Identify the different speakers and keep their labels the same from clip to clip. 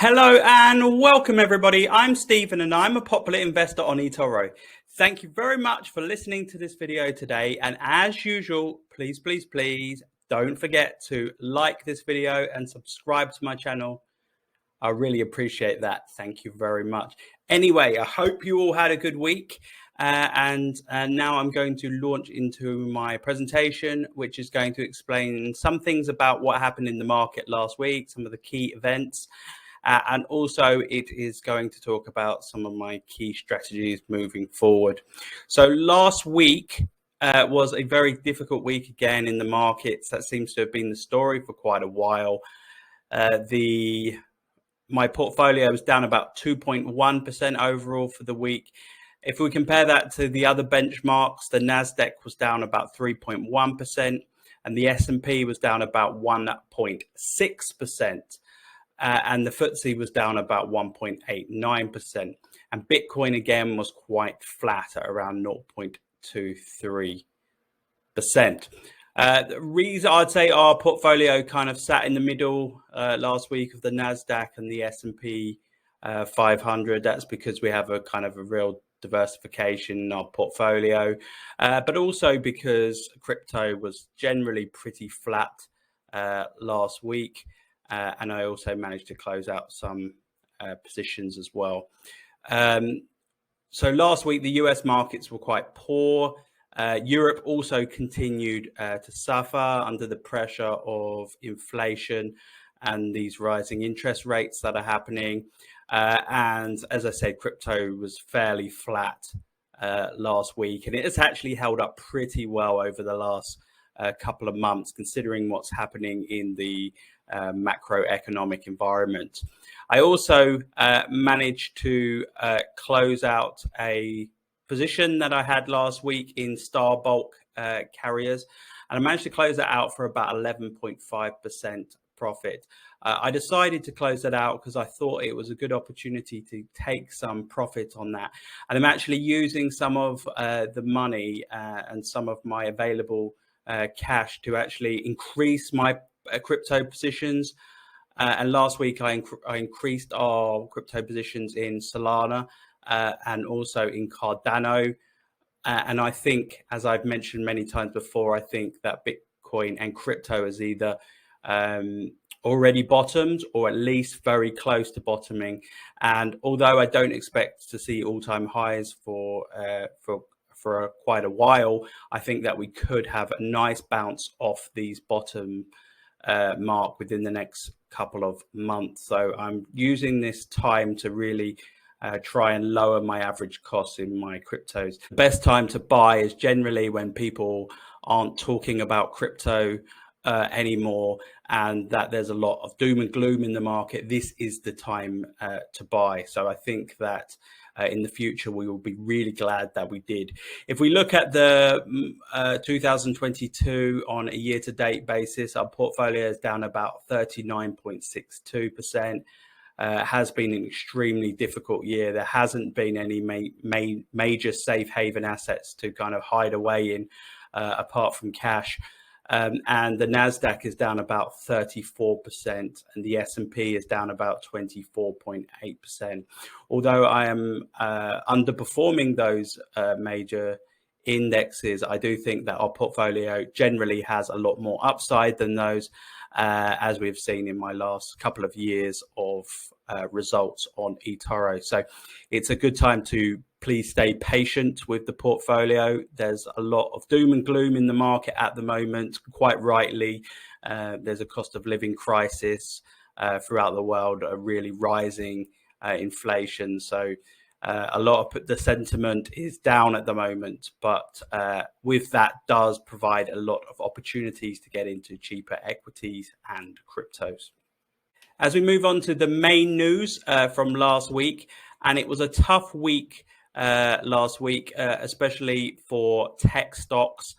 Speaker 1: Hello and welcome everybody. I'm Stephen and I'm a popular investor on eToro. Thank you very much for listening to this video today. And as usual, please don't forget to like this video and subscribe to my channel. I really appreciate that. Thank you very much. Anyway, I hope you all had a good week. And now I'm going to launch into my presentation, which is going to explain some things about what happened in the market last week, some of the key events. And also it is going to talk about some of my key strategies moving forward. So last week was a very difficult week again in the markets. That seems to have been the story for quite a while. My portfolio was down about 2.1% overall for the week. If we compare that to the other benchmarks, the Nasdaq was down about 3.1% and the S&P was down about 1.6%. And the 𝗁𝗶𝗀𝗀𝗀 was down about 1.89%. And Bitcoin again was quite flat at around 0.23%. The reason I'd say our portfolio kind of sat in the middle last week of the Nasdaq and the S&P 500, that's because we have a kind of a real diversification in our portfolio, but also because crypto was generally pretty flat last week. And I also managed to close out some positions as well. So last week, the US markets were quite poor. Europe also continued to suffer under the pressure of inflation and these rising interest rates that are happening. And as I said, crypto was fairly flat last week, and it has actually held up pretty well over the last couple of months, considering what's happening in the macroeconomic environment. I also managed to close out a position that I had last week in Star Bulk Carriers, and I managed to close that out for about 11.5% profit. I decided to close that out because I thought it was a good opportunity to take some profit on that, and I'm actually using some of the money and some of my available cash to actually increase my crypto positions. And last week I increased our crypto positions in Solana and also in Cardano. And I think, as I've mentioned many times before, I think that Bitcoin and crypto is either already bottomed or at least very close to bottoming. And although I don't expect to see all-time highs for quite a while, I think that we could have a nice bounce off these bottom mark within the next couple of months. So I'm using this time to really try and lower my average costs in my cryptos. The best time to buy is generally when people aren't talking about crypto anymore, and that there's a lot of doom and gloom in the market. This is the time to buy. So I think that in the future, we will be really glad that we did. If we look at the 2022 on a year-to-date basis, our portfolio is down about 39.62%. Has been an extremely difficult year. There hasn't been any major safe haven assets to kind of hide away in apart from cash. And the Nasdaq is down about 34% and the S&P is down about 24.8%. Although I am underperforming those major indexes, I do think that our portfolio generally has a lot more upside than those, as we've seen in my last couple of years of results on eToro. So it's a good time to please stay patient with the portfolio. There's a lot of doom and gloom in the market at the moment, quite rightly. There's a cost of living crisis throughout the world, a really rising inflation. So a lot of the sentiment is down at the moment, but with that does provide a lot of opportunities to get into cheaper equities and cryptos. As we move on to the main news from last week, and it was a tough week last week, especially for tech stocks,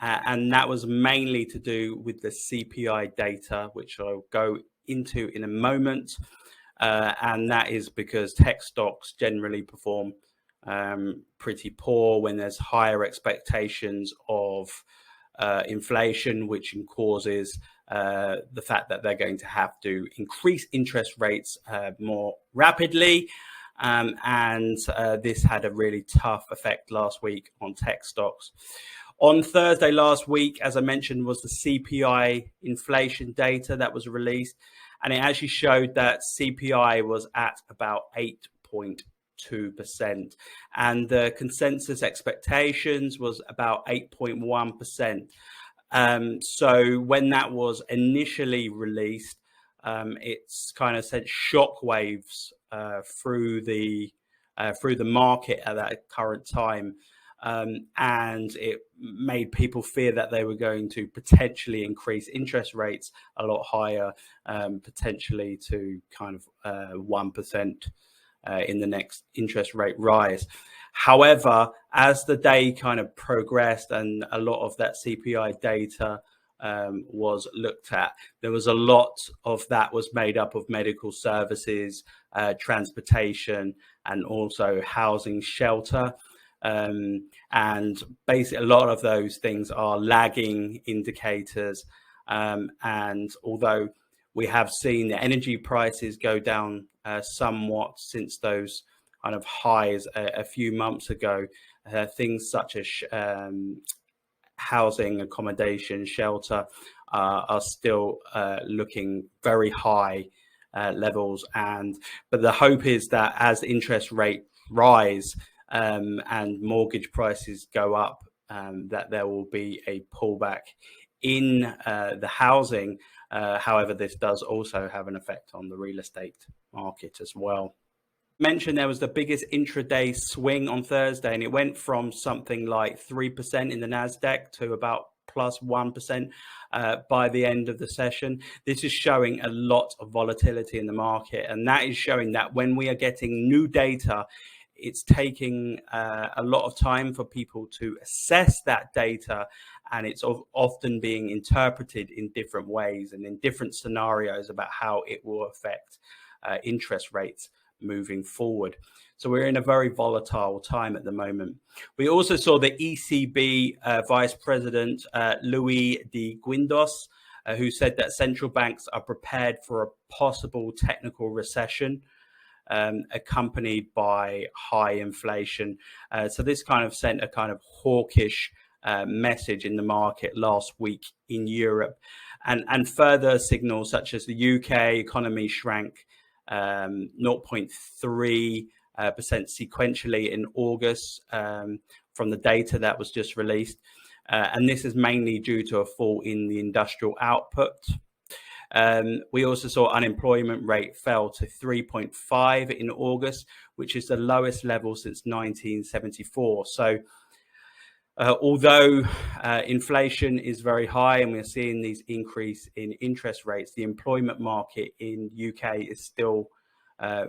Speaker 1: and that was mainly to do with the CPI data, which I'll go into in a moment. And that is because tech stocks generally perform pretty poor when there's higher expectations of inflation, which causes the fact that they're going to have to increase interest rates more rapidly. And this had a really tough effect last week on tech stocks. On Thursday last week, as I mentioned, was the CPI inflation data that was released. And it actually showed that CPI was at about 8.2%. And the consensus expectations was about 8.1%. So when that was initially released, it's kind of sent shockwaves through the market at that current time, and it made people fear that they were going to potentially increase interest rates a lot higher, potentially to kind of 1% in the next interest rate rise. However, as the day kind of progressed and a lot of that CPI data was looked at, there was a lot of that was made up of medical services, transportation, and also housing, shelter. And basically a lot of those things are lagging indicators. And although we have seen the energy prices go down somewhat since those kind of highs a few months ago, things such as housing, accommodation, shelter are still looking very high levels. But the hope is that as interest rates rise and mortgage prices go up, that there will be a pullback in the housing. However, this does also have an effect on the real estate market as well. Mentioned there was the biggest intraday swing on Thursday, and it went from something like 3% in the Nasdaq to about plus 1% by the end of the session. This is showing a lot of volatility in the market, and that is showing that when we are getting new data, it's taking a lot of time for people to assess that data, and it's often being interpreted in different ways and in different scenarios about how it will affect interest rates moving forward. So we're in a very volatile time at the moment. We also saw the ECB Vice President Louis de Guindos, who said that central banks are prepared for a possible technical recession, accompanied by high inflation. So this kind of sent a kind of hawkish message in the market last week in Europe, and further signals such as the UK economy shrank 0.3% sequentially in August from the data that was just released. And this is mainly due to a fall in the industrial output. We also saw unemployment rate fell to 3.5 in August, which is the lowest level since 1974. So although inflation is very high and we're seeing these increase in interest rates, the employment market in UK is still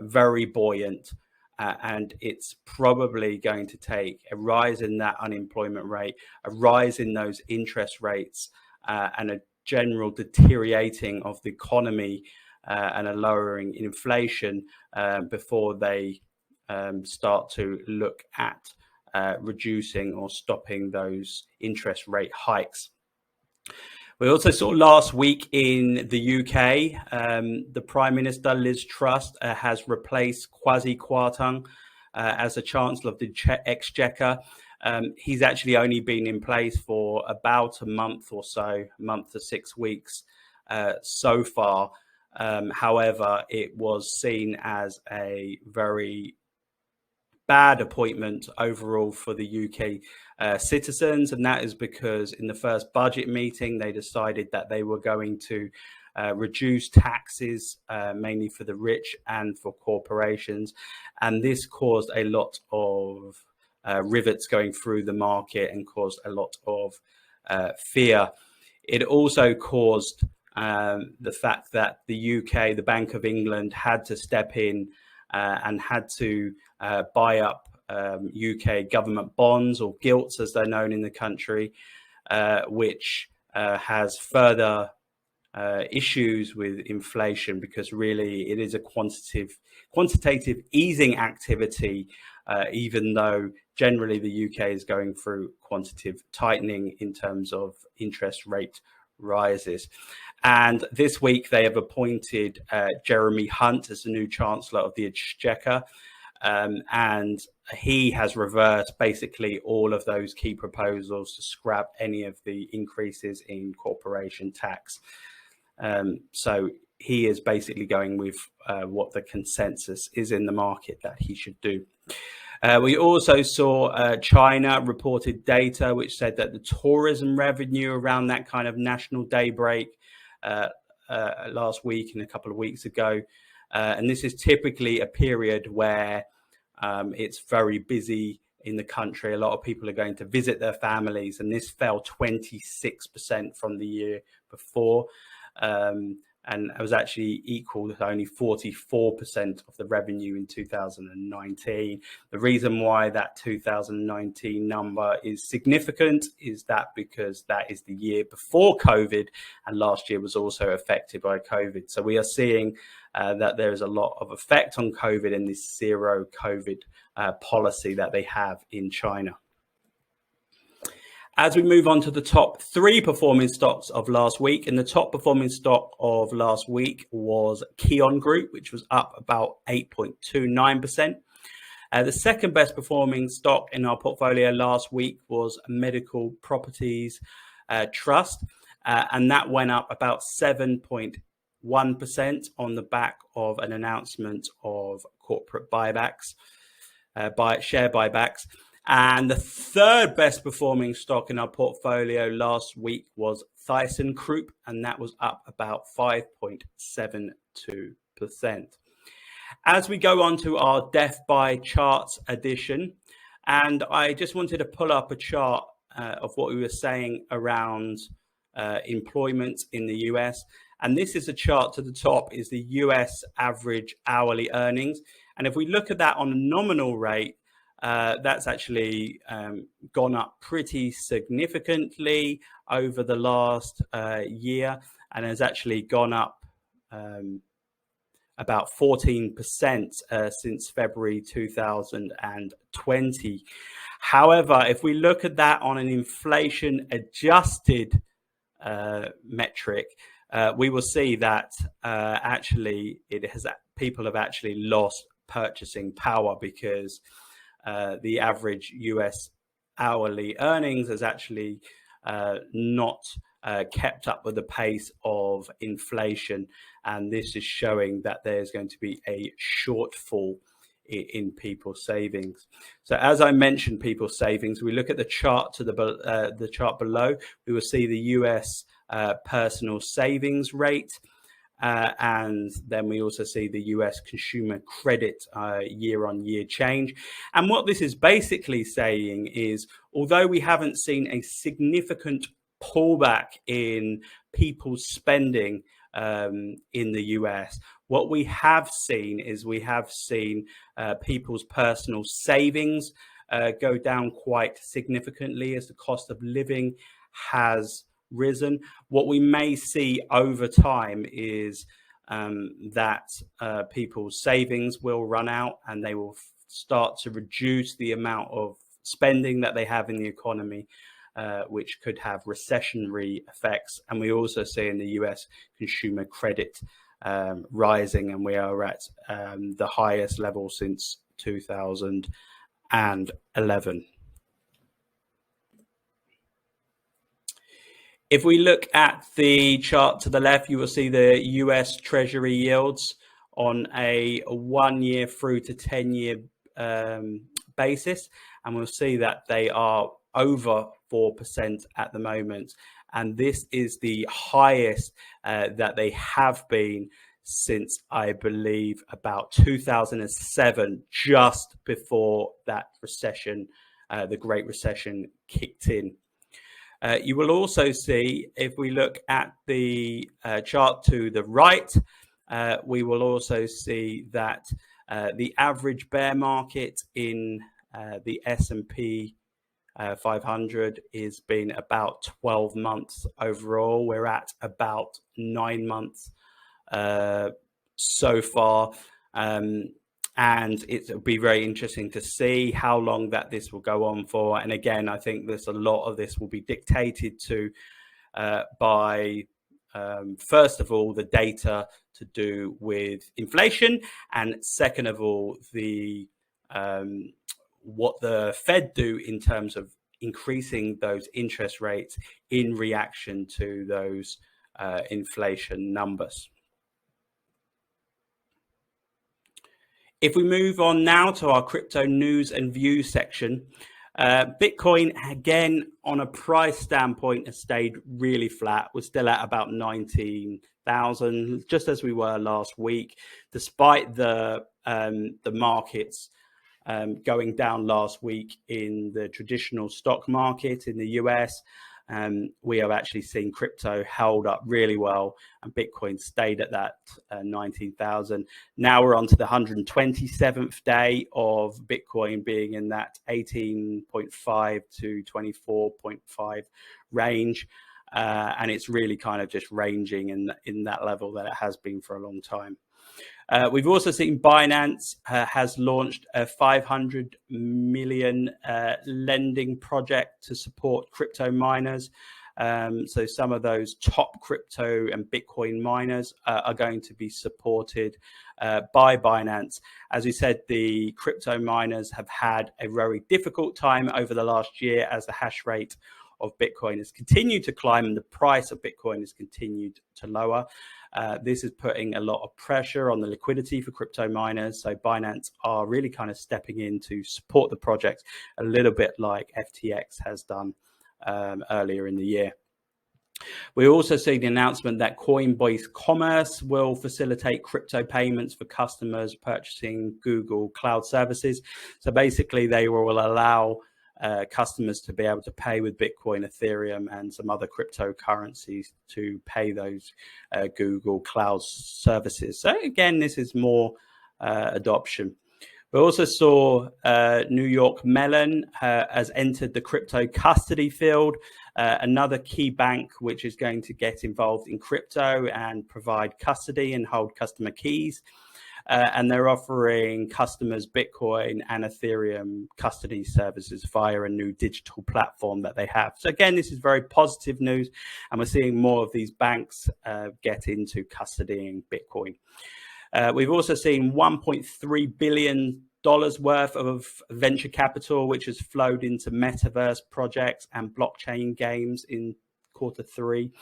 Speaker 1: very buoyant, and it's probably going to take a rise in that unemployment rate, a rise in those interest rates, and a general deteriorating of the economy and a lowering in inflation before they start to look at reducing or stopping those interest rate hikes. We also saw last week in the UK, the Prime Minister, Liz Truss, has replaced Kwasi Kwarteng as the Chancellor of the Exchequer. He's actually only been in place for about a month or so, a month to 6 weeks so far. However, it was seen as a very bad appointment overall for the UK citizens, and that is because in the first budget meeting they decided that they were going to reduce taxes mainly for the rich and for corporations, and this caused a lot of rivets going through the market and caused a lot of fear. It also caused the fact that the UK, the Bank of England, had to step in and had to buy up UK government bonds, or gilts as they're known in the country, which has further issues with inflation, because really it is a quantitative easing activity, even though generally the UK is going through quantitative tightening in terms of interest rate rises. And this week they have appointed Jeremy Hunt as the new Chancellor of the Exchequer. And he has reversed basically all of those key proposals to scrap any of the increases in corporation tax. So he is basically going with what the consensus is in the market that he should do. We also saw China reported data which said that the tourism revenue around that kind of National Day break last week and a couple of weeks ago, and this is typically a period where it's very busy in the country. A lot of people are going to visit their families, and this fell 26% from the year before. And it was actually equal to only 44% of the revenue in 2019. The reason why that 2019 number is significant is that because that is the year before COVID, and last year was also affected by COVID. So we are seeing that there is a lot of effect on COVID in this zero COVID policy that they have in China. As we move on to the top 3 performing stocks of last week, and the top performing stock of last week was Kion Group, which was up about 8.29%. The second best performing stock in our portfolio last week was Medical Properties Trust, and that went up about 7.1% on the back of an announcement of corporate buybacks, share buybacks. And the third best performing stock in our portfolio last week was Thyssen Krupp, and that was up about 5.72%. As we go on to our Death by Charts edition, and I just wanted to pull up a chart of what we were saying around employment in the US. And this is a chart to the top is the US average hourly earnings. And if we look at that on a nominal rate, that's actually gone up pretty significantly over the last year, and has actually gone up about 14% since February 2020. However, if we look at that on an inflation adjusted metric, we will see that actually people have actually lost purchasing power, because the average US hourly earnings has actually not kept up with the pace of inflation, and this is showing that there's going to be a shortfall in people's savings. So as I mentioned, people's savings, we look at the chart to the chart below, we will see the US personal savings rate. And then we also see the US consumer credit year-on-year change. And what this is basically saying is, although we haven't seen a significant pullback in people's spending in the US, what we have seen is people's personal savings go down quite significantly as the cost of living has risen. What we may see over time is that people's savings will run out, and they will start to reduce the amount of spending that they have in the economy, which could have recessionary effects. And we also see in the US consumer credit rising, and we are at the highest level since 2011. If we look at the chart to the left, you will see the US Treasury yields on a 1-year through to 10-year basis, and we'll see that they are over 4% at the moment. And this is the highest that they have been since, I believe, about 2007, just before that recession, the Great Recession kicked in. You will also see, if we look at the chart to the right, we will also see that the average bear market in the S&P 500 is been about 12 months overall. We're at about 9 months so far. And it'll be very interesting to see how long that this will go on for. And again, I think there's a lot of this will be dictated to by first of all, the data to do with inflation, and second of all, the what the Fed do in terms of increasing those interest rates in reaction to those inflation numbers. If we move on now to our crypto news and views section, Bitcoin, again, on a price standpoint, has stayed really flat. We're still at about 19,000, just as we were last week, despite the markets going down last week in the traditional stock market in the US. We have actually seen crypto held up really well, and Bitcoin stayed at that 19,000. Now we're on to the 127th day of Bitcoin being in that 18.5 to 24.5 range. And it's really kind of just ranging in that level that it has been for a long time. We've also seen Binance has launched a 500 million lending project to support crypto miners. So some of those top crypto and Bitcoin miners are going to be supported by Binance. As we said, the crypto miners have had a very difficult time over the last year as the hash rate of Bitcoin has continued to climb and the price of Bitcoin has continued to lower. This is putting a lot of pressure on the liquidity for crypto miners. So Binance are really kind of stepping in to support the project a little bit like FTX has done earlier in the year. We also see the announcement that Coinbase Commerce will facilitate crypto payments for customers purchasing Google Cloud services. So basically they will allow customers to be able to pay with Bitcoin, Ethereum, and some other cryptocurrencies to pay those Google Cloud services. So again, this is more adoption. We also saw New York Mellon has entered the crypto custody field, another key bank which is going to get involved in crypto and provide custody and hold customer keys. And they're offering customers Bitcoin and Ethereum custody services via a new digital platform that they have. So again, this is very positive news, and we're seeing more of these banks get into custodying Bitcoin. We've also seen $1.3 billion worth of venture capital, which has flowed into metaverse projects and blockchain games in Q3.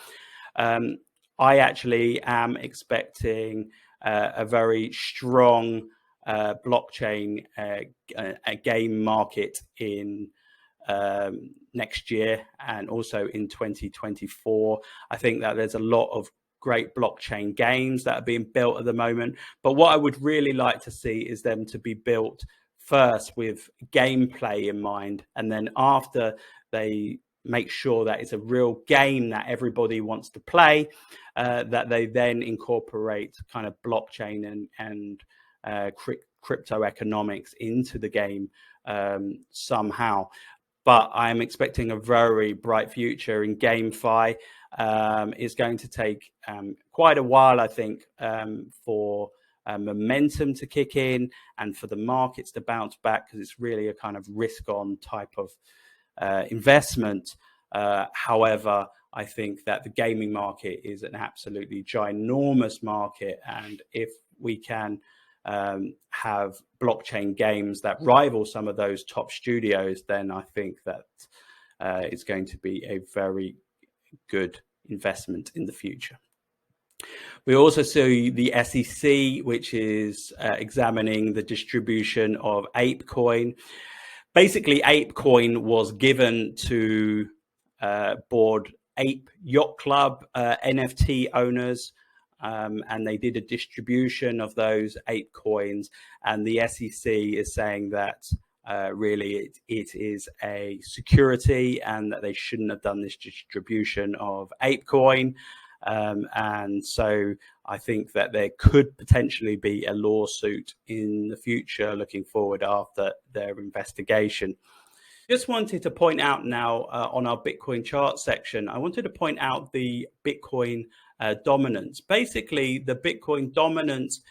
Speaker 1: I actually am expecting a very strong blockchain game market in next year and also in 2024. I think that there's a lot of great blockchain games that are being built at the moment. But what I would really like to see is them to be built first with gameplay in mind, and then after they make sure that it's a real game that everybody wants to play, that they then incorporate kind of blockchain and crypto economics into the game somehow. But I'm expecting a very bright future in GameFi. It's going to take quite a while, I think, for momentum to kick in and for the markets to bounce back, because it's really a kind of risk-on type of investment. However, I think that the gaming market is an absolutely ginormous market, and if we can have blockchain games that rival some of those top studios, then I think that it's going to be a very good investment in the future. We also see the SEC, which is examining the distribution of ApeCoin. Basically, ApeCoin was given to Bored Ape Yacht Club NFT owners, and they did a distribution of those Ape coins, and the SEC is saying that really it is a security and that they shouldn't have done this distribution of ApeCoin. And so I think that there could potentially be a lawsuit in the future looking forward after their investigation. Just wanted to point out now on our Bitcoin chart section, I wanted to point out the Bitcoin dominance. Basically, the Bitcoin dominance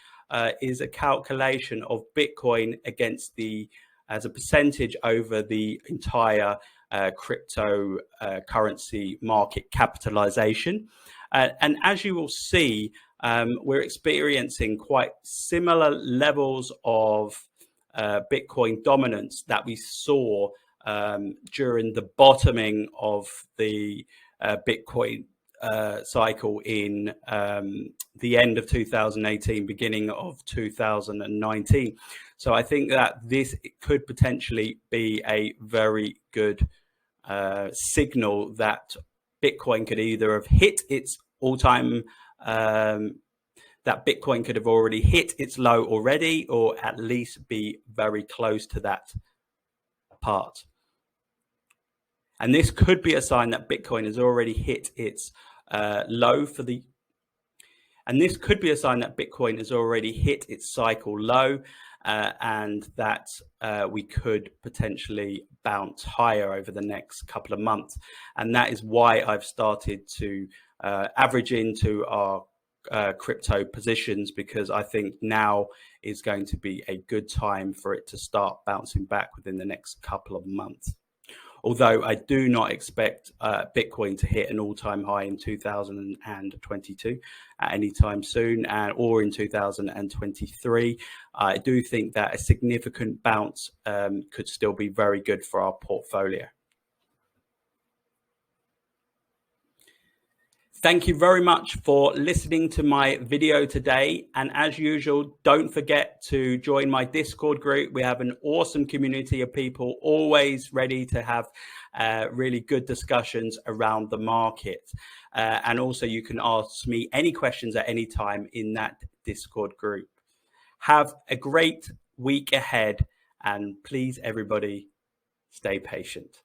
Speaker 1: is a calculation of Bitcoin against as a percentage over the entire crypto currency market capitalization. And as you will see, we're experiencing quite similar levels of Bitcoin dominance that we saw during the bottoming of the Bitcoin cycle in the end of 2018, beginning of 2019. So I think that this could potentially be a very good signal that Bitcoin could either have hit its all-time, that Bitcoin could have already hit its low already, or at least be very close to that part. And this could be a sign that Bitcoin has already hit its low for the, and this could be a sign that Bitcoin has already hit its cycle low, and that we could potentially bounce higher over the next couple of months. And that is why I've started to average into our crypto positions, because I think now is going to be a good time for it to start bouncing back within the next couple of months. Although I do not expect Bitcoin to hit an all-time high in 2022 at any time soon, or in 2023. I do think that a significant bounce could still be very good for our portfolio. Thank you very much for listening to my video today. And as usual, don't forget to join my Discord group. We have an awesome community of people always ready to have really good discussions around the market. And also you can ask me any questions at any time in that Discord group. Have a great week ahead, and please everybody stay patient.